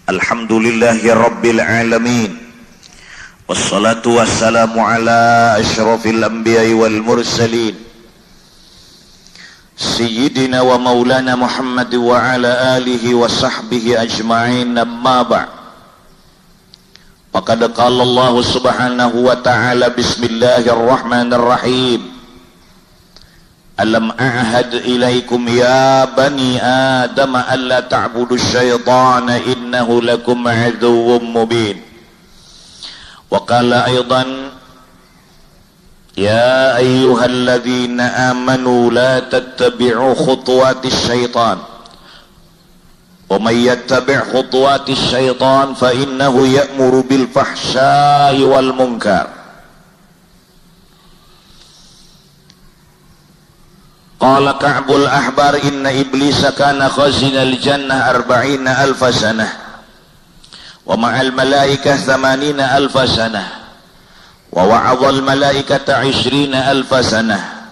Alhamdulillahi Rabbil Alamin. Wassalatu wassalamu ala ashrafil anbiya'i wal mursalin Sayyidina wa maulana Muhammad wa ala alihi wa sahbihi ajma'in, amma ba'd. Faqad qala Allah subhanahu wa ta'ala, bismillahirrahmanirrahim, alam a'had ilaikum ya bani adam alla ta'budu syaitana innahu lakum aduwwum mubin. Wa qala aidan ya ayyuhalladzina amanu la tattabi'u khutuwatis syaitan wa may yattabi' khutuwatis syaitan fa innahu ya'muru bil fahsya'i wal munkar. Qala Ka'bul Ahbar inna iblisa kana khazinal jannah 40,000 sanah wa ma'al malaikah 80,000 sanah wa wa'adhal malaikata 20,000 sanah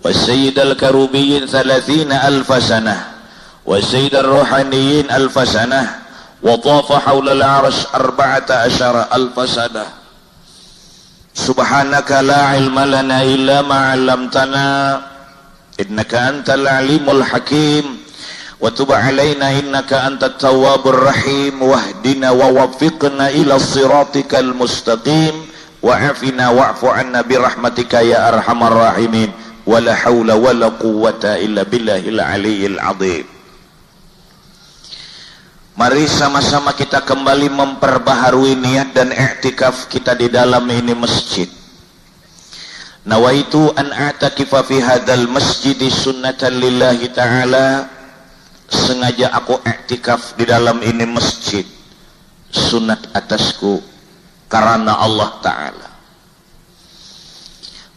wa sayyidal karubiyyin 30,000 sanah wa sayyidar ruhaniyyin 1,000 sanah wa tafa hawla al-'arsy 14,000 sanah. Subhanaka la ilma lana illa ma 'allamtana innaka antal alimul hakim wa tub alaina innaka antat tawwabur rahim wahdina wa waffiqna ila siratikal mustaqim wa afina wa'fu anna bi rahmatika ya arhamar rahimin wa la haula wa la quwwata illa billahil aliyyil azim. Mari sama-sama kita kembali memperbaharui niat dan i'tikaf kita di dalam ini masjid. Nawaitu an a'takifa fi hadzal masjid sunnatan lillahi ta'ala. Sengaja aku i'tikaf di dalam ini masjid, sunat atasku karena Allah Ta'ala.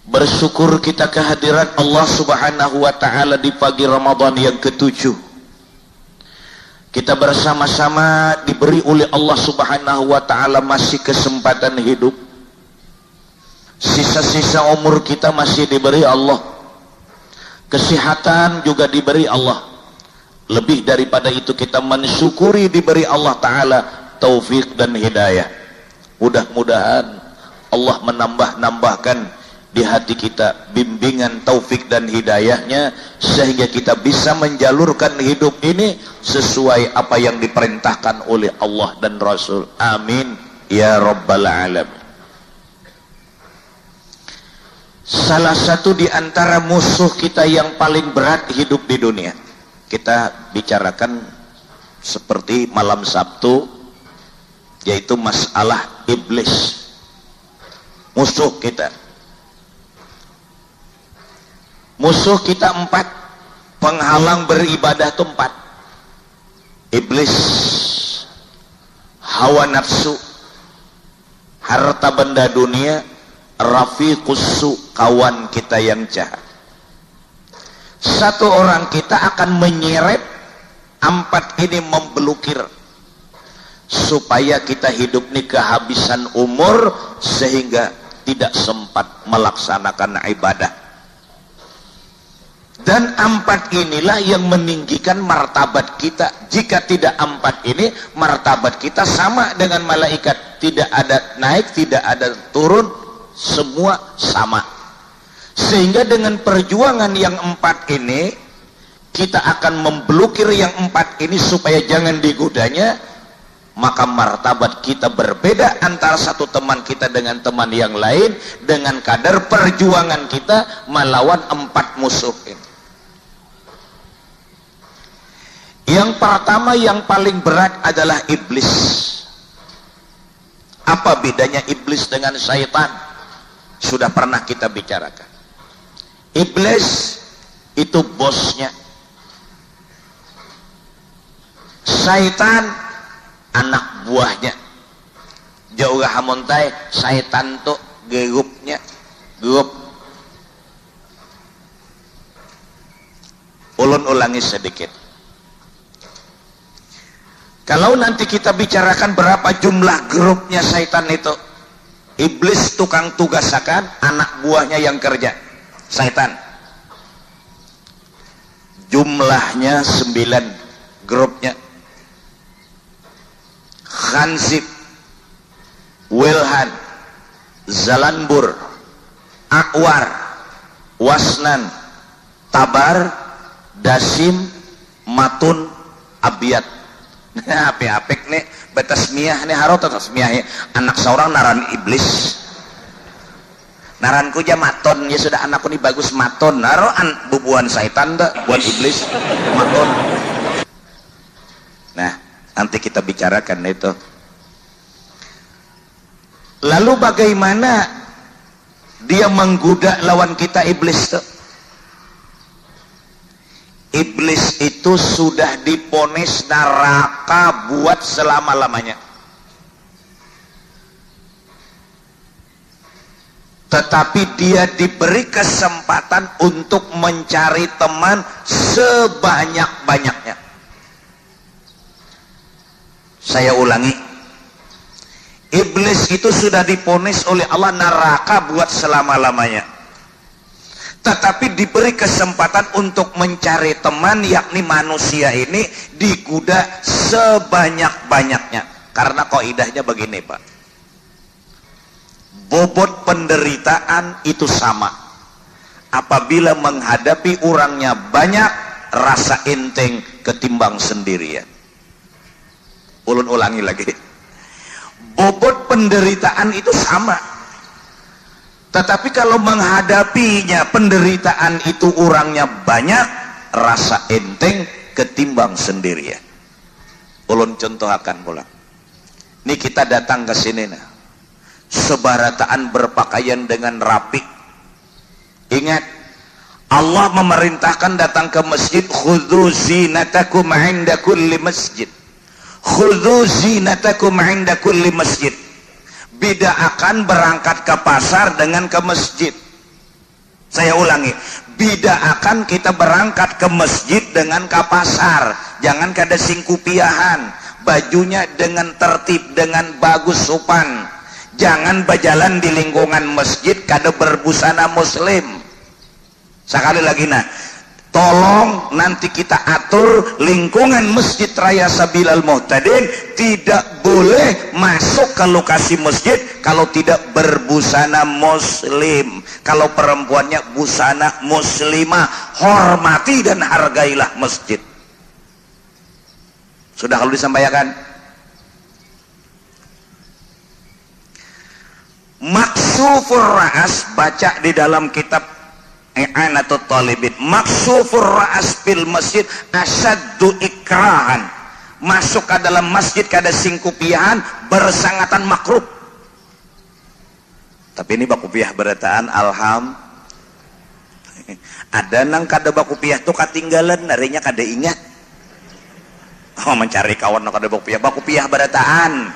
Bersyukur kita kehadiran Allah Subhanahu wa Ta'ala di pagi Ramadan yang ke-7. Kita bersama-sama diberi oleh Allah Subhanahu wa Ta'ala masih kesempatan hidup. Sisa-sisa umur kita masih diberi Allah, kesehatan juga diberi Allah. Lebih daripada itu kita mensyukuri diberi Allah Ta'ala taufik dan hidayah. Mudah-mudahan Allah menambah-nambahkan di hati kita bimbingan taufik dan hidayahnya, sehingga kita bisa menjalurkan hidup ini sesuai apa yang diperintahkan oleh Allah dan Rasul. Amin ya Rabbal Alamin. Salah satu di antara musuh kita yang paling berat hidup di dunia, kita bicarakan seperti malam Sabtu, yaitu masalah iblis. Musuh kita 4, penghalang beribadah itu 4. Iblis, hawa nafsu, harta benda dunia, rafiqussu, kawan kita yang jahat. Satu orang kita akan menyeret 4 ini, memblokir supaya kita hidup ini kehabisan umur sehingga tidak sempat melaksanakan ibadah. Dan 4 inilah yang meninggikan martabat kita. Jika tidak 4 ini, martabat kita sama dengan malaikat, tidak ada naik, tidak ada turun, semua sama. Sehingga dengan perjuangan yang 4 ini, kita akan memblokir yang 4 ini supaya jangan digodanya. Maka martabat kita berbeda antara satu teman kita dengan teman yang lain, dengan kadar perjuangan kita melawan 4 musuh ini. Yang pertama, yang paling berat adalah iblis. Apa bedanya iblis dengan syaitan? Sudah pernah kita bicarakan. Iblis itu bosnya, syaitan anak buahnya. Jauh hamontai, syaitan tuh gerupnya, grup. Ulun ulangi sedikit. Kalau nanti kita bicarakan berapa jumlah grupnya syaitan itu, iblis tukang tugasakan, anak buahnya yang kerja, syaitan. Jumlahnya 9 grupnya. Khanzib, Wilhan, Zalanbur, Akwar, Wasnan, Tabar, Dasim, Matun, Abiyat. Nah, apik-apik nih betasmiyah nih harot tasmiyah anak seorang naran iblis. Naranku aja maton, ya sudah anakku nih bagus maton. Naroan bubuan syaitan dah buat iblis maton. Nah, nanti kita bicarakan itu. Lalu bagaimana dia menggoda lawan kita iblis tuh? Iblis itu sudah diponis neraka buat selama-lamanya. Tetapi dia diberi kesempatan untuk mencari teman sebanyak-banyaknya. Saya ulangi, iblis itu sudah diponis oleh Allah neraka buat selama-lamanya. Tetapi diberi kesempatan untuk mencari teman, yakni manusia ini digoda sebanyak-banyaknya. Karena kaidahnya begini, Pak. Bobot penderitaan itu sama. Apabila menghadapi orangnya banyak, rasa enteng ketimbang sendirian. Ulun ulangi lagi. Bobot penderitaan itu sama. Tetapi kalau menghadapinya penderitaan itu orangnya banyak, rasa enteng ketimbang sendirian. Ulun contohakan pula. Ini kita datang ke sini nah. Sebarataan berpakaian dengan rapi. Ingat, Allah memerintahkan datang ke masjid, khudzu zinatakum 'inda kulli masjid. Khudzu zinatakum 'inda kulli masjid. Beda akan berangkat ke pasar dengan ke masjid. Saya ulangi, beda akan kita berangkat ke masjid dengan ke pasar. Jangan kada singkupiahan, bajunya dengan tertib, dengan bagus sopan. Jangan berjalan di lingkungan masjid kada berbusana muslim. Sekali lagi nah, tolong nanti kita atur lingkungan Masjid Raya Sabilal Muhtadin tidak boleh masuk ke lokasi masjid kalau tidak berbusana muslim. Kalau perempuannya busana muslimah, hormati dan hargailah masjid. Sudah kalau disampaikan. Maksufur Ra'as, baca di dalam kitab I'anatul Talibin. Maksufur Ra'as fil masjid asyaddu ikrahan. Masuk ke dalam masjid kada singkupiahan, bersangatan makruh. Tapi ini bakupiah berataan alham. Ada nang kada bakupiah tuh ketinggalan, narinya kada ingat. Oh, mencari kawan nang kada bakupiah berataan.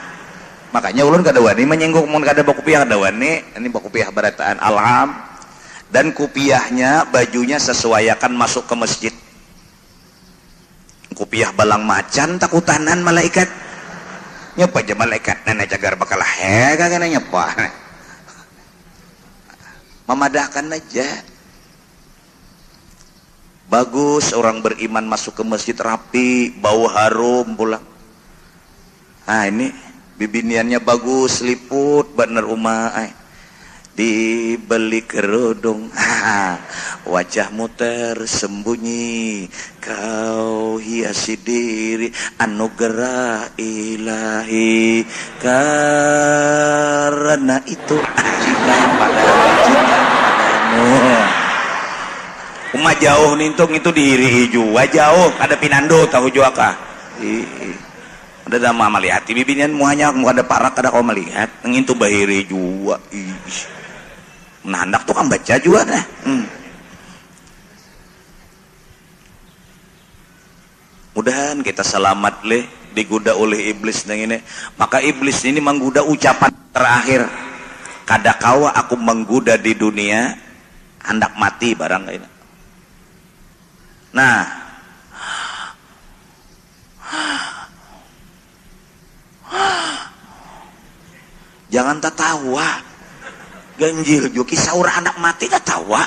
Makanya ulun kada wani menyinggung mun kada bakupiah kada wani. Ini bakupiah berataan alham. Dan kupiahnya, bajunya sesuaikan masuk ke masjid. Kupiah balang macan takutanan malaikat. Nyapa aja malaikat nenek cagar bakal hega kana nyapa. Memadahkan aja. Bagus orang beriman masuk ke masjid rapi, bau harum pulang. Nah ini bibiniannya bagus, liput bener umah. Dibeli kerudung, wajahmu tersembunyi, kau hiasi diri, anugerah ilahi, karena itu cinta padamu, cinta padamu. Umah jauh nintung itu diri jua jauh, ada pinando tahu jua kah? Ada nama melihat, bibinian muanya ada parak ada kau melihat, ngintu bahiri jua. Nah hendak tuh kan baca juga dah. Mudahan kita selamat leh digoda oleh iblis nang ini. Maka iblis ini menggoda ucapan terakhir. Kada kawa aku menggoda di dunia, hendak mati barang ini. Nah, jangan tertawa. Ganjil juga kisah orang anak mati tertawa.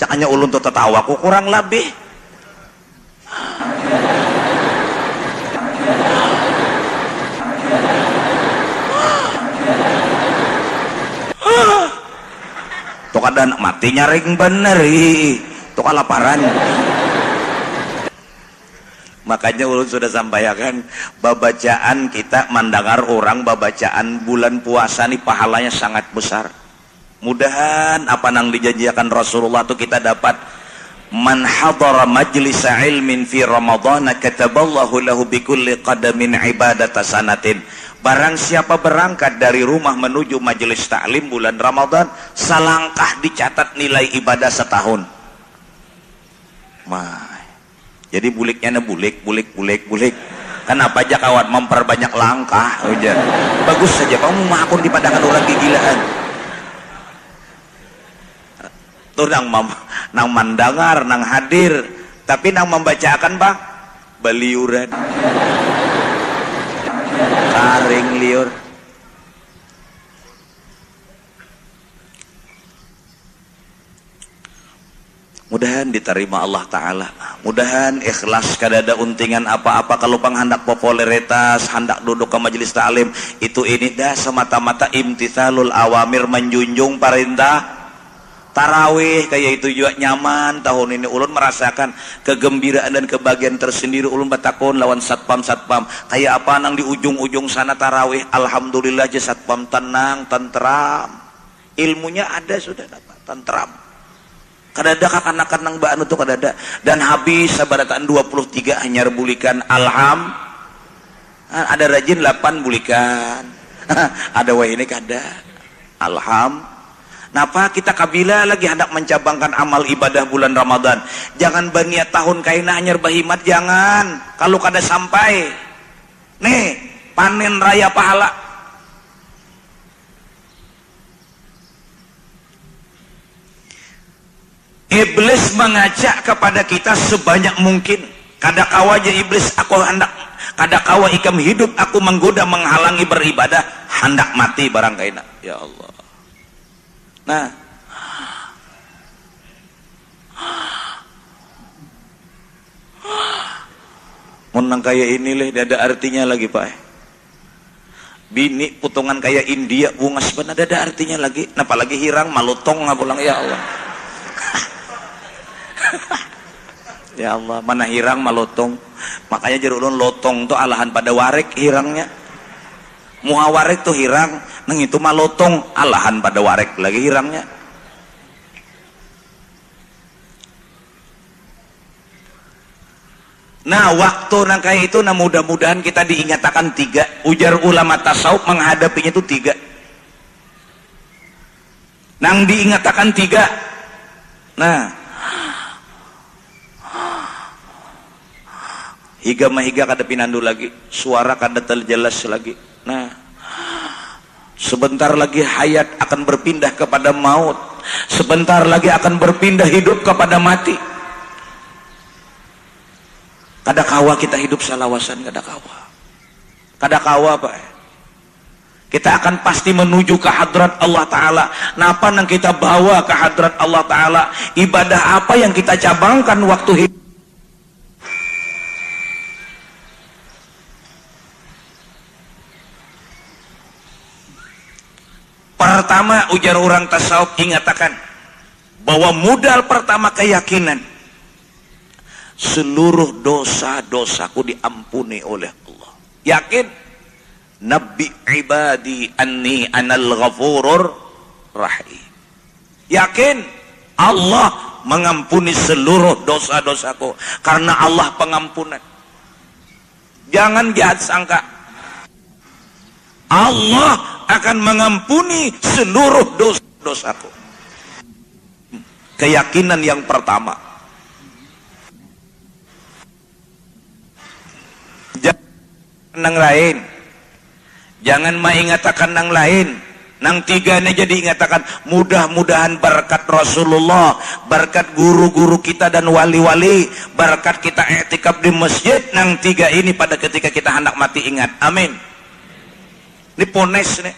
Cakanya ulun tuh tertawa ku kurang lebih. Ramadan mati nyaring bener itu kalaparan. Makanya ulun sudah sampaikan, babacaan kita mendengar orang babacaan bulan puasa ini pahalanya sangat besar. Mudahan apa nang dijanjikan Rasulullah itu kita dapat. Man hadara majlisa ilmin fi ramadhana kataballahu lahu bikulli qadamin ibadata sanatin. Barang siapa berangkat dari rumah menuju majelis taklim bulan Ramadan, selangkah dicatat nilai ibadah setahun. Jadi buliknya bulik. Kenapa aja kawan memperbanyak langkah aja. Bagus saja kamu makun dipadangkan orang gigilaan. Tuh nang mandangar, nang hadir, tapi nang membacakan bang beliuran karing liur. Mudahan diterima Allah Ta'ala, mudahan ikhlas kadada untingan apa-apa. Kalau penghendak popularitas, hendak duduk ke majelis ta'lim itu ini dah semata-mata imtithalul awamir, menjunjung perintah. Tarawih kayak itu juga nyaman. Tahun ini ulun merasakan kegembiraan dan kebahagiaan tersendiri. Ulun batakon lawan satpam kayak apa nang di ujung-ujung sana tarawih. Alhamdulillah aja satpam tenang, tentram, ilmunya ada sudah dapat tentram. Kadada kakanakan nang baan itu kadada. Dan habis sabarataan 23 hanya bulikan alham. Ada rajin 8 bulikan. Ada wah ini kada alham. Napa kita kabila lagi hendak mencabangkan amal ibadah bulan Ramadan. Jangan berniat tahun kaina anyar bahimat, jangan. Kalau kada sampai nih panen raya pahala. Iblis mengajak kepada kita sebanyak mungkin. Kada kawa aja iblis aku hendak, kada kawa ikam hidup aku menggoda menghalangi beribadah, hendak mati barang kaina. Ya Allah. Nah, menang kayak ini leh, ada artinya lagi pak. Bini putungan kayak India bungas benar, ada artinya lagi. Apalagi hirang malutong ngapulang ya Allah. Ya Allah, mana hirang malutong. Makanya jerulun lotong tuh alahan pada warek hirangnya. Muha warek tuh hirang, nang itu malotong alahan pada warek lagi hirangnya. Nah waktu nang kayak itu, nah mudah-mudahan kita diingatkan 3. Ujar ulama tasawuf menghadapinya itu 3. Nang diingatkan 3. Nah higa mahiga kada pinandu lagi, suara kada terjelas lagi. Nah, sebentar lagi hayat akan berpindah kepada maut. Sebentar lagi akan berpindah hidup kepada mati. Kada kawa kita hidup salawasan, kada kawa. Kada kawa Pak. Kita akan pasti menuju ke hadrat Allah Ta'ala. Napa nang kita bawa ke hadrat Allah Ta'ala? Ibadah apa yang kita cabangkan waktu hidup? Pertama ujar orang tasawuf ingatakan bahwa modal pertama keyakinan seluruh dosa-dosaku diampuni oleh Allah. Yakin Nabi ibadi anni anal ghafurur rahim. Yakin Allah mengampuni seluruh dosa-dosaku karena Allah pengampunan. Jangan jahat sangka Allah akan mengampuni seluruh dosa-dosaku. Keyakinan yang pertama. Jangan nang lain. Jangan mengatakan nang lain. Nang 3 jadi ingatakan mudah-mudahan berkat Rasulullah, berkat guru-guru kita dan wali-wali, berkat kita i'tikaf di masjid, nang 3 ini pada ketika kita hendak mati ingat. Amin. Ini pones nih,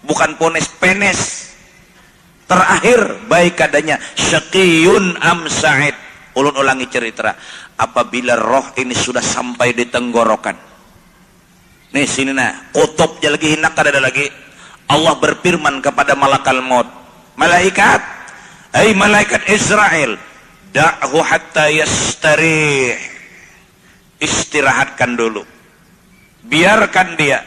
bukan pones, penes. Terakhir baik adanya syaqiyun am sa'id. Ulun ulangi cerita. Apabila roh ini sudah sampai di tenggorokan. Nih sini nah, kutubnya lagi hinak ada lagi. Allah berfirman kepada malakal maut. Malaikat, hai malaikat Israel, da'hu hatta yastarih, istirahatkan dulu, biarkan dia.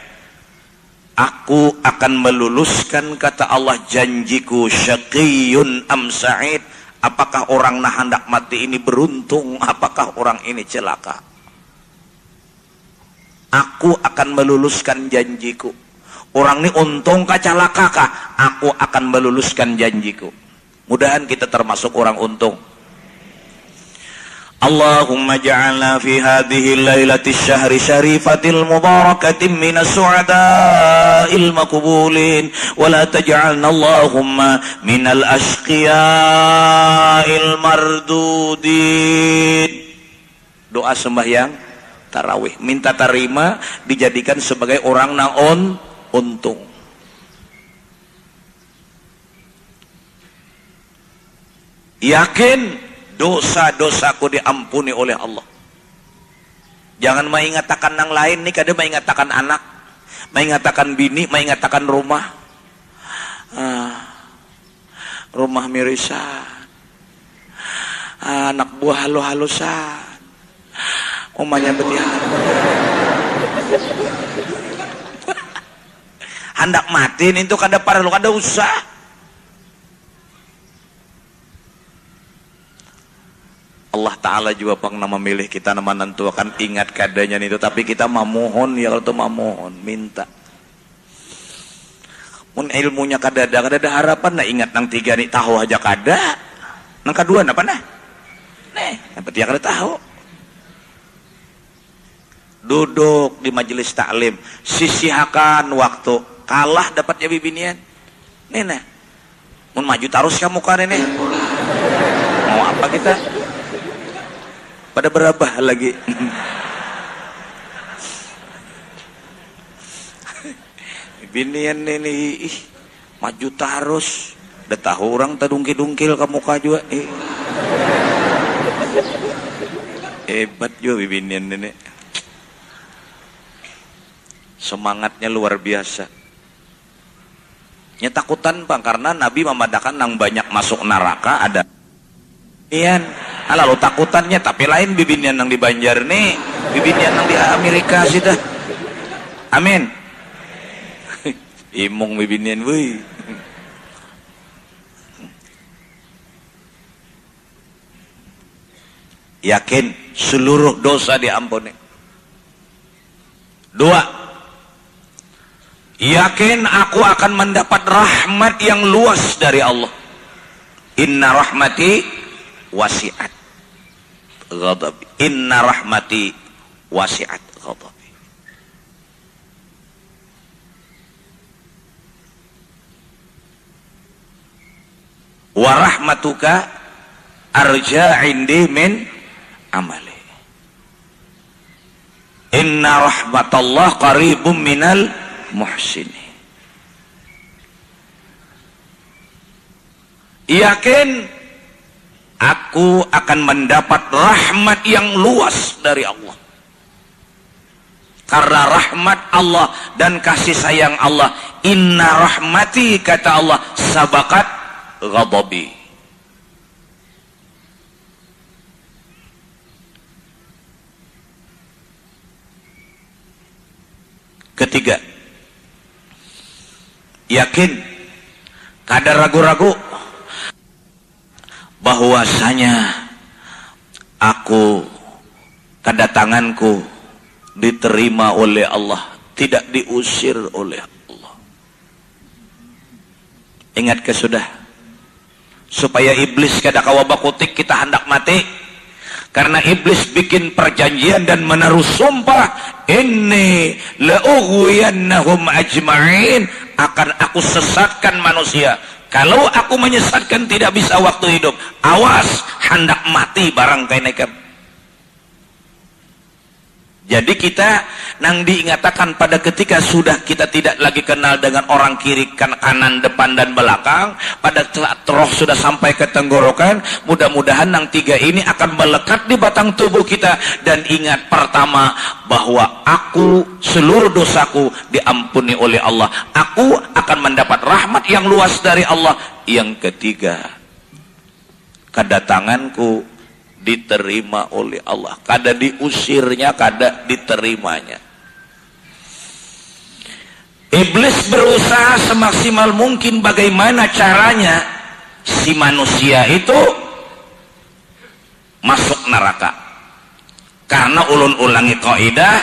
Aku akan meluluskan, kata Allah, janjiku, syaqiyun am sa'id, apakah orang nah hendak mati ini beruntung, apakah orang ini celaka. Aku akan meluluskan janjiku. Orang ini untung kah celaka kah? Aku akan meluluskan janjiku. Mudahan kita termasuk orang untung. Allahumma ja'alna fi hadhihi lailati syahri syarifatil mubarakatin minas su'ada'il maqbulin wa la taj'alna Allahumma minal ashqiya'il mardudin. Doa sembahyang tarawih, minta tarima dijadikan sebagai orang naon untung. Yakin dosa-dosaku diampuni oleh Allah. Jangan mengatakan yang lain nih, kadang mengatakan anak, mengatakan bini, mengatakan rumah. Rumah mirisan, anak buah halu-halusan, omanya betihan. Hendak mati itu kada parah, kada usah. Allah Ta'ala juga pernah memilih kita nama nentuakan ingat kadanya itu, tapi kita memohon ya, kalau itu memohon minta. Mun ilmunya kada ada harapan nah ingat nang tiga nih tahu aja kada, nang kedua apa nah dapat dia kada tahu. Duduk di majelis taklim, sisihkan waktu, kalah dapatnya bibinian nih mun maju terus kamu kan ini mau apa kita pada berabah lagi. Binian ini maju terus, udah tahu orang terdungkil-dungkil ke muka juga. Hebat juga binian ini, semangatnya luar biasa. Takutan bang, karena Nabi memadakan nang banyak masuk neraka ada. Ian, lalu takutannya, tapi lain bibinian yang di Banjar nih, bibinian yang di Amerika sih dah. Amin. Imong bibinian, woi. Yakin seluruh dosa diampuni. 2, yakin aku akan mendapat rahmat yang luas dari Allah. Inna rahmati wasi'at ghadabi, inna rahmati wasi'at ghadabi. Wa rahmatuka arja indi min amali. Inna rahmatallah qaribum minal muhsini. Yakin aku akan mendapat rahmat yang luas dari Allah. Karena rahmat Allah dan kasih sayang Allah, inna rahmati, kata Allah, sabakat ghadabi. Ketiga, yakin, kada ragu-ragu bahwasanya aku, kedatanganku diterima oleh Allah, tidak diusir oleh Allah. Ingat ke sudah, supaya iblis kada kawa bakutik kita hendak mati, karena iblis bikin perjanjian dan menaruh sumpah, inni la'ughwiyannahum ajma'in, akan aku sesatkan manusia. Kalau aku menyesatkan tidak bisa waktu hidup, awas hendak mati barang kainaikan. Jadi kita nang diingatakan pada ketika sudah kita tidak lagi kenal dengan orang kiri, kanan, depan dan belakang, pada roh sudah sampai ke tenggorokan, mudah-mudahan nang tiga ini akan melekat di batang tubuh kita. Dan ingat, pertama, bahwa aku, seluruh dosaku diampuni oleh Allah, aku akan mendapat rahmat yang luas dari Allah. Yang ketiga, kedatanganku diterima oleh Allah, kada diusirnya, kada diterimanya. Iblis berusaha semaksimal mungkin bagaimana caranya si manusia itu masuk neraka. Karena ulun ulangi kaidah,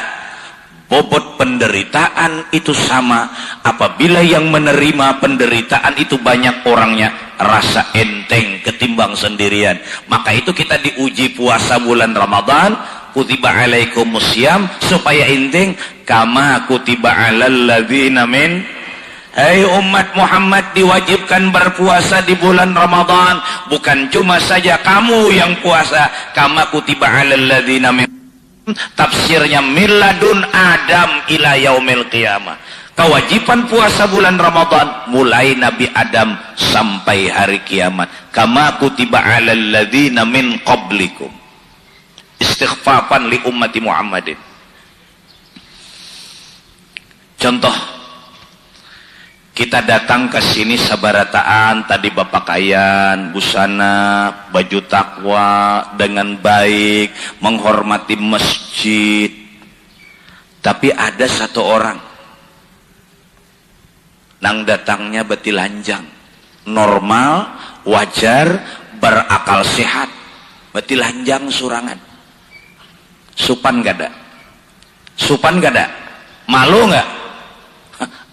bobot penderitaan itu sama. Apabila yang menerima penderitaan itu banyak orangnya, rasa enteng ketimbang sendirian. Maka itu kita diuji puasa bulan Ramadan, kutiba alaikumusiyam, supaya enteng kama kutiba alal ladzina min. Hai umat Muhammad, diwajibkan berpuasa di bulan Ramadan. Bukan cuma saja kamu yang puasa, kama kutiba alal ladzina min. Tafsirnya miladun Adam ila yaumil qiyamah. Kewajiban puasa bulan Ramadan mulai Nabi Adam sampai hari kiamat. Kama kutiba alal ladzina min qablikum. Istighfafan li ummati Muhammadin. Contoh, kita datang ke sini sabarataan, tadi berpakaian, busana, baju takwa dengan baik, menghormati masjid. Tapi ada satu orang nang datangnya betilanjang, normal, wajar, berakal sehat, betilanjang surangan. Supan gada? Supan gada? Malu nggak?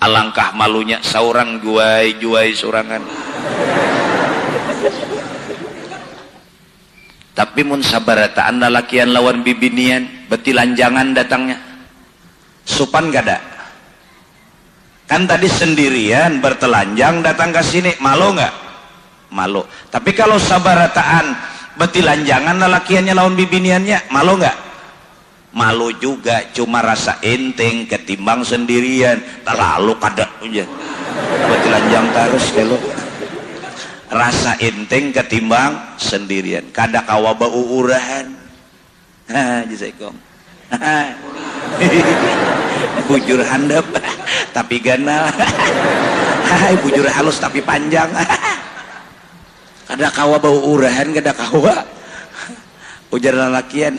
Alangkah malunya seorang juai surangan. Tapi mun sabarataan lalakian lawan bibinian betilanjangan datangnya. Supan gada? Kan tadi sendirian bertelanjang datang ke sini, malu nggak? Malu. Tapi kalau sabarataan betilanjangan lalakiannya lawan bibiniannya, malu nggak? Malu juga, cuma rasa enteng ketimbang sendirian. Terlalu kada aja betilanjang terus kalau rasa enteng ketimbang sendirian. Kada kawa bau urahan. Jisaikom. Bujur handap tapi ganal. Bujur halus tapi panjang. Kada kawa bau urahan, kada kawa ujar lalakian.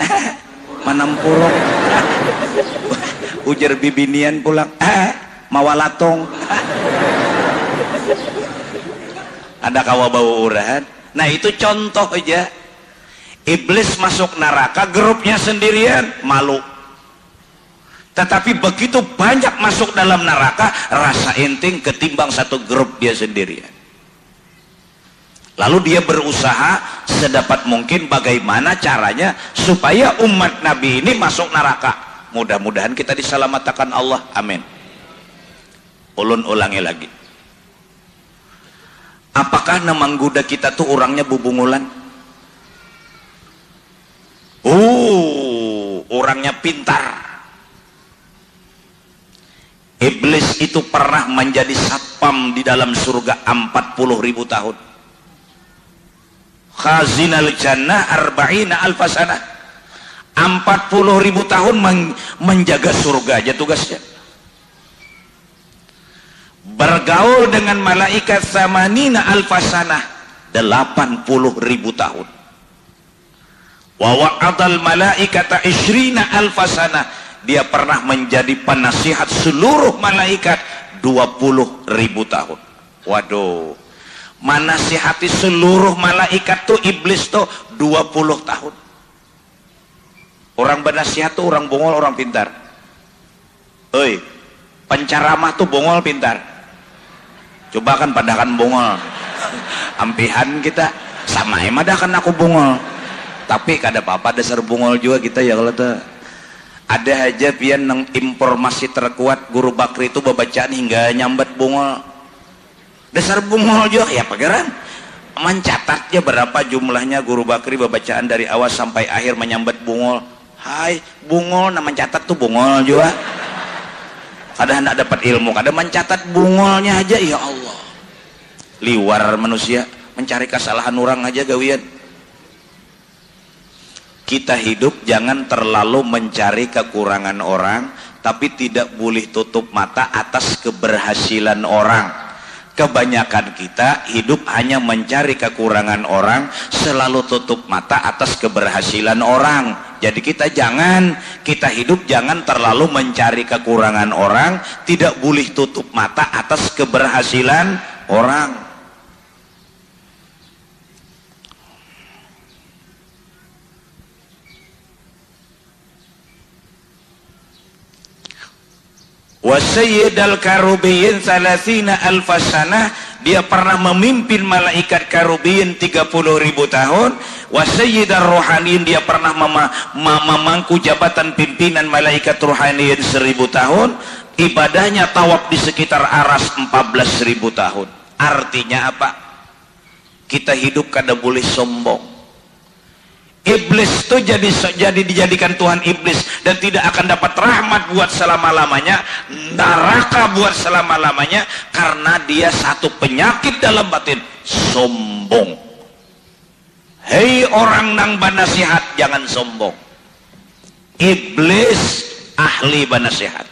Manam pulang. Ujar bibinian pulang. Mawalatong. Ada kawa bau urahan. Nah itu contoh aja. Iblis masuk neraka, grupnya sendirian, malu. Tetapi begitu banyak masuk dalam neraka, rasa enteng ketimbang satu grup dia sendirian. Lalu dia berusaha sedapat mungkin bagaimana caranya supaya umat Nabi ini masuk neraka. Mudah-mudahan kita diselamatkan Allah. Amin. Ulun ulangi lagi. Apakah namangguda kita tuh orangnya bubungulan? Orangnya pintar. Iblis itu pernah menjadi satpam di dalam surga 40.000 tahun. Khazinal jannah arba'ina alfasana, 40.000 tahun menjaga surga aja tugasnya. Bergaul dengan malaikat samanina alfasana, 80.000 tahun. Wa wa'adal malaikata ishrina alfasana, dia pernah menjadi penasihat seluruh malaikat 20.000 tahun. Waduh, menasihati seluruh malaikat tuh iblis tuh 20 tahun. Orang bernasihat tuh orang bongol, orang pintar. Oi, penceramah tuh bongol pintar. Coba kan padakan bongol. Ampihan kita sama emang dah kan aku bongol. Tapi kada apa-apa dasar bongol juga kita ya kalau tuh. Ada aja pian nang informasi terkuat Guru Bakri itu babacaan hingga nyambat bongol. Dasar bungol juga ya pageran. Mencatatnya berapa jumlahnya Guru Bakri babacaan dari awal sampai akhir menyambat bungol. Hai bungol, nah mencatat tuh bungol juga. Kadang hendak dapat ilmu, kadang mencatat bungolnya aja, ya Allah. Liwar manusia mencari kesalahan orang aja gawian. Kita hidup jangan terlalu mencari kekurangan orang, tapi tidak boleh tutup mata atas keberhasilan orang. Kebanyakan kita hidup hanya mencari kekurangan orang, selalu tutup mata atas keberhasilan orang. Jadi kita hidup jangan terlalu mencari kekurangan orang, tidak boleh tutup mata atas keberhasilan orang. Wa sayyidal karubiyin 30 alfasanah, dia pernah memimpin malaikat karubiyin 30.000 tahun. Wa sayyidar rohaniyin, dia pernah memangku jabatan pimpinan malaikat rohaniyin 1000 tahun. Ibadahnya tawaf di sekitar aras 14.000 tahun. Artinya apa? Kita hidup kada boleh sombong. Iblis itu jadi dijadikan Tuhan iblis dan tidak akan dapat rahmat buat selama-lamanya, neraka buat selama-lamanya, karena dia satu penyakit dalam batin, sombong. Hei orang nang banasihat, jangan sombong. Iblis ahli banasihat.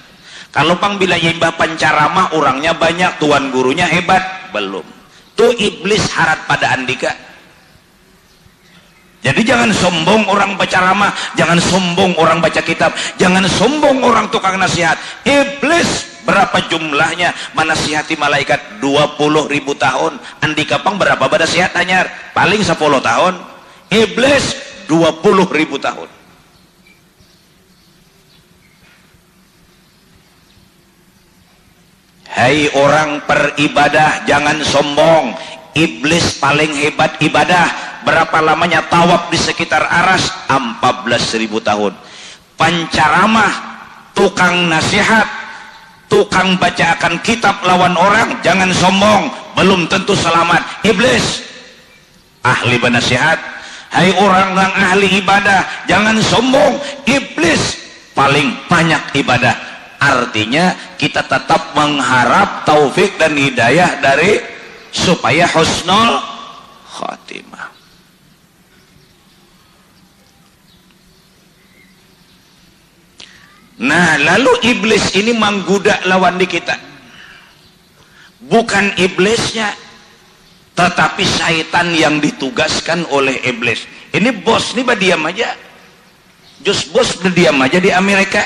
Kalau pang bila imbah pancaramah orangnya banyak, tuan gurunya hebat, belum. Tuh iblis harat pada andika. Jadi jangan sombong orang baca ramah, jangan sombong orang baca kitab, jangan sombong orang tukang nasihat. Iblis berapa jumlahnya menasihati malaikat? 20.000 tahun. Andika pang berapa nasihat hanyar? Paling 10 tahun. Iblis 20.000 tahun. Hai orang peribadah, jangan sombong. Iblis paling hebat ibadah. Berapa lamanya tawaf di sekitar aras? 14.000 tahun. Pancaramah, tukang nasihat, tukang bacakan kitab lawan orang, jangan sombong, belum tentu selamat. Iblis ahli banasihat. Hai orang yang ahli ibadah, jangan sombong. Iblis paling banyak ibadah. Artinya kita tetap mengharap taufik dan hidayah dari supaya husnul khatimah. Nah, lalu iblis ini menggoda lawan di kita. Bukan iblisnya, tetapi syaitan yang ditugaskan oleh iblis. Ini bos nih diam aja. Jus bos berdiam aja di Amerika.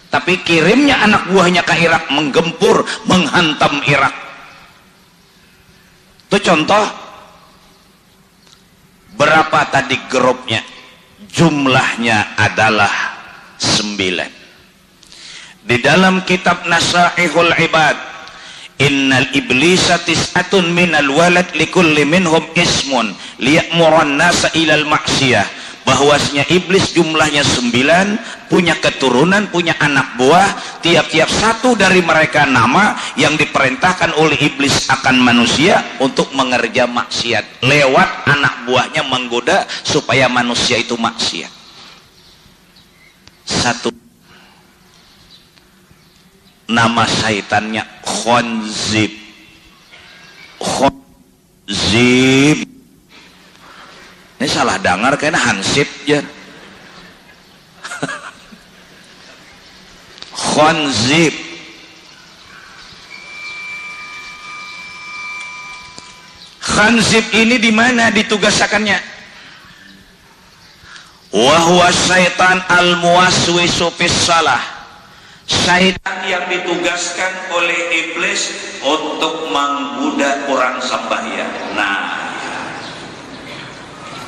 Tapi kirimnya anak buahnya ke Irak, menggempur, menghantam Irak. Itu contoh. Berapa tadi grupnya? Jumlahnya adalah 9. Di dalam kitab Nasaihul Ibad, innal iblisa tis'atun minal walad likulli minhum ismun liya'muran nasa ilal maksiyah, bahwasanya iblis jumlahnya 9, punya keturunan, punya anak buah, tiap-tiap satu dari mereka nama yang diperintahkan oleh iblis akan manusia untuk mengerja maksiat. Lewat anak buahnya menggoda supaya manusia itu maksiat. Satu, nama syaitannya Khonzib. Khonzib ini salah dengar kayaknya Hansip ya. Khonzib. Khanzib ini di mana ditugasakannya? Wahwa syaitan al-muwaswisu fis salah, syaitan yang ditugaskan oleh iblis untuk menggoda orang sembahyang. Nah,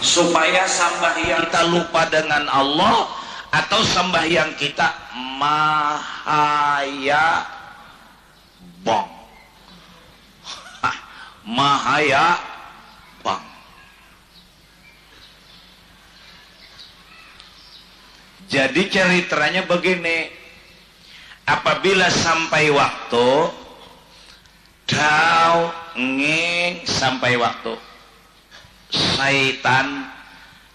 supaya sembahyang kita lupa dengan Allah, atau sembahyang kita mahaya bang, mahaya bang. Jadi ceritanya begini, apabila sampai waktu sampai waktu syaitan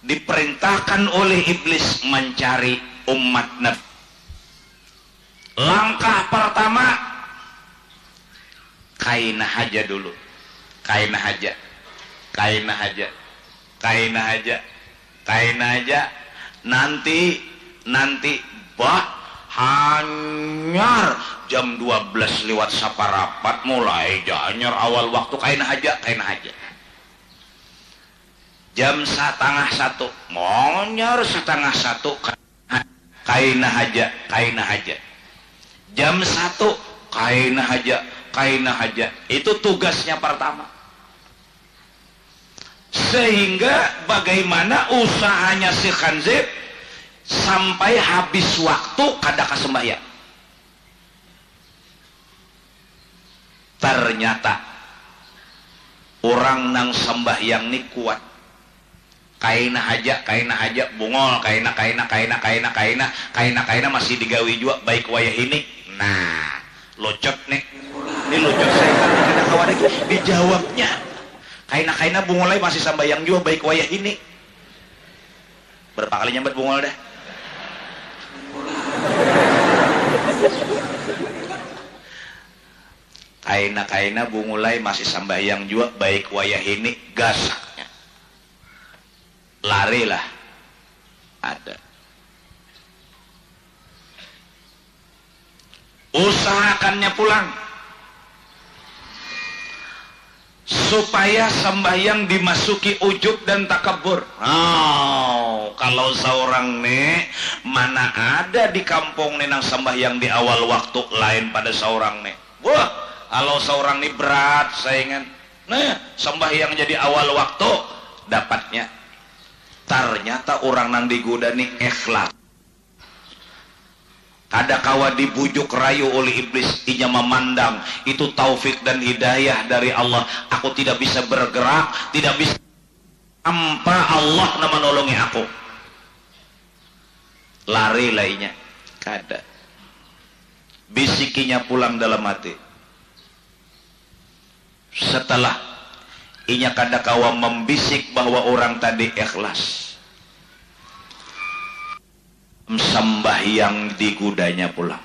diperintahkan oleh iblis mencari umat Nabi. Langkah pertama, kaina haja dulu, kaina haja, kaina haja, kaina haja, kaina haja. Nanti bah hanyar jam 12 lewat saparapat mulai janyar awal waktu kaina haja jam 12:30 monyar 12:30 kaina haja jam 1 kaina haja itu tugasnya pertama. Sehingga bagaimana usahanya si Khanzib sampai habis waktu kada kasembahyang. Ternyata orang nang sembahyang ni kuat. Kaina haja bungol kaina masih digawi juga baik wayah ini. Nah, locot nih. Ini locot saya kada kawan dijawabnya. Kaina bungolai masih sambayang juga baik wayah ini. Berapa kali nyambat bungol dah? Kaina bungolai masih sambayang juga baik wayah ini gasaknya. Larilah. Ada. Usahakannya pulang. Supaya sembahyang dimasuki ujub dan takabur. Kalau seorang nih mana ada di kampung nih nang sembahyang di awal waktu lain pada seorang nih. Wah, kalau seorang nih berat saingan. Nah, sembahyang jadi awal waktu dapatnya. Ternyata orang nang digoda nih ikhlas. Kada kawa dibujuk rayu oleh iblis, inya memandang itu taufik dan hidayah dari Allah. Aku tidak bisa bergerak, tidak bisa tanpa Allah na menolongi aku. Lari lainnya, kada. Bisikinya pulang dalam hati. Setelah inya kada kawa membisik bahwa orang tadi ikhlas. Sembahyang di gudanya pulang,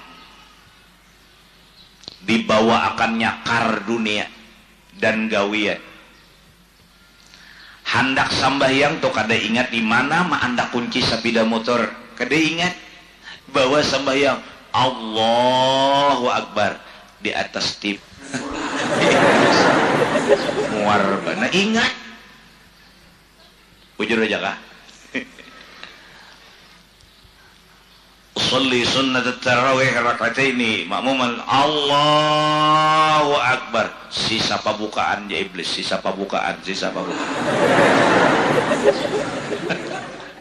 dibawa akan nyakar dunia dan gawian. Handak sembahyang tuh kada ingat di mana mah anda kunci sepeda motor, kada ingat bahwa sembahyang Allahu Akbar di atas tip muar bana ingat ujur aja kah Salli sunnat tarawih rakataini makmuman Allahu Akbar. Sisa pembukaan ya iblis, sisa pembukaan.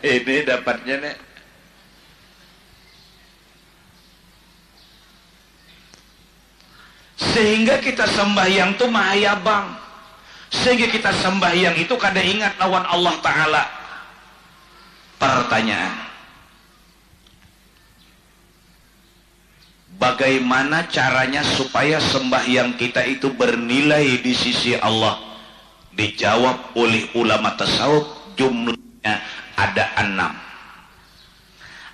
Ini dapatnya nih. Sehingga kita sembahyang tuh mahayabang. Sehingga kita sembahyang itu kada ingat lawan Allah Ta'ala. Pertanyaan, bagaimana caranya supaya sembahyang kita itu bernilai di sisi Allah? Dijawab oleh ulama tasawuf, jumlahnya ada 6.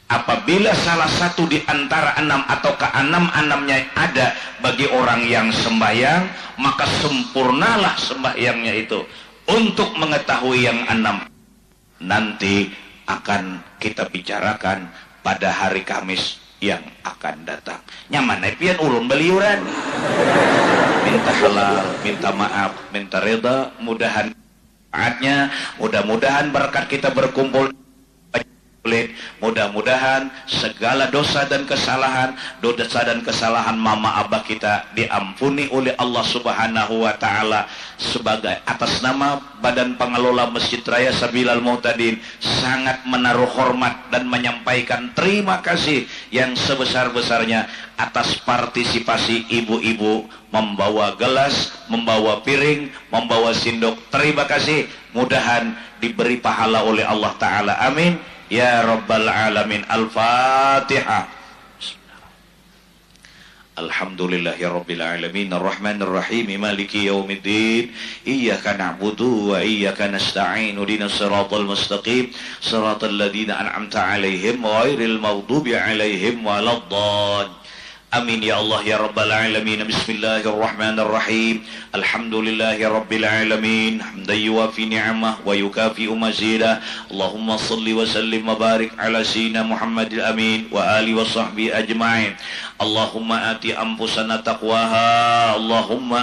Apabila salah satu di antara 6 atau ke-6-6-nya ada bagi orang yang sembahyang, maka sempurnalah sembahyangnya itu. Untuk mengetahui yang 6 nanti akan kita bicarakan pada hari Kamis yang akan datang. Nyaman pian ulun beliuran. Minta halal, minta maaf, minta reda, mudah-mudahan berkat kita berkumpul, mudah-mudahan segala dosa dan kesalahan mama abah kita diampuni oleh Allah Subhanahu wa Ta'ala. Sebagai atas nama Badan Pengelola Masjid Raya Sabilal Muhtadin sangat menaruh hormat dan menyampaikan terima kasih yang sebesar-besarnya atas partisipasi ibu-ibu membawa gelas, membawa piring, membawa sendok. Terima kasih, mudahan diberi pahala oleh Allah Ta'ala, amin ya rabbal alamin. Al-Fatihah. Alhamdulillahi rabbil alamin, arrahmanir rahim, maliki yaumiddin, iyyaka na'budu wa iyyaka nasta'in, ihdinas siratal mustaqim, siratal ladzina an'amta 'alaihim ghairil maghdubi 'alaihim waladdallin. Amin ya Allah ya Rabbal Alamin. Bismillahirrahmanirrahim. Alhamdulillahi Rabbil Alamin. Hamdan yuwafi ni'amah wa yukafi'u mazidah. Allahumma salli wa sallim wa barik ala sayyidina Muhammadil Amin wa ali wa sahbihi ajma'in. Allahumma ati anfusana taqwaha. Allahumma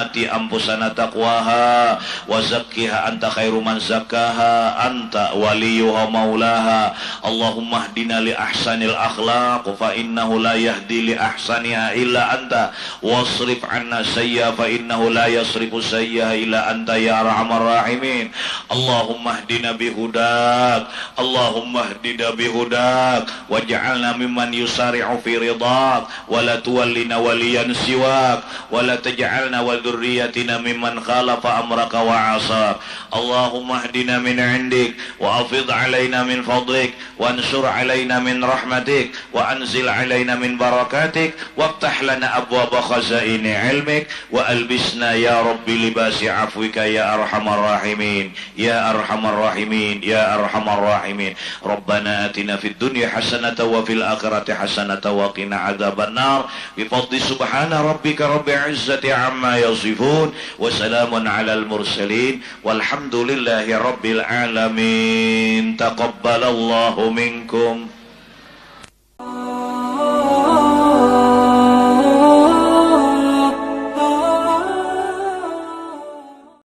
ati anfusana taqwaha wa zakkiha anta khairu man zakkaha anta waliyuha maulaha. Allahumma hdina li ahsanil akhlaq fa innahu la yahdi li ahsaniha illa anta wasrif anna sayya fa innahu la yasrifu sayya illa anta ya arhamar rahimin. Allahumma hdina bihudak, Allahumma hdina bihudak waj'alna mimman yusari'u fi ridak wa la tuwallina waliyan siwak wa la taj'alna wa dhurriyyatina mimman khalafa amraka wa asak. Allahumma hdina min 'indik wa afid 'alaina min fadlik wa ansur 'alaina min rahmatik wa anzil 'alaina min barakatik waftah lana abwaaba khazaini 'ilmik wa albisna ya rabbi libasi 'afwika ya arhamar rahimin ya arhamar rahimin ya arhamar rahimin. Rabbana atina fid dunya hasanatan wa fil akhirati hasanatan wa qina adzabannar bi fadli subhana rabbika rabbil izzati amma yasifun wa salamun 'alal mursalin walhamdulillahi rabbil alamin. Taqabbalallahu minkum.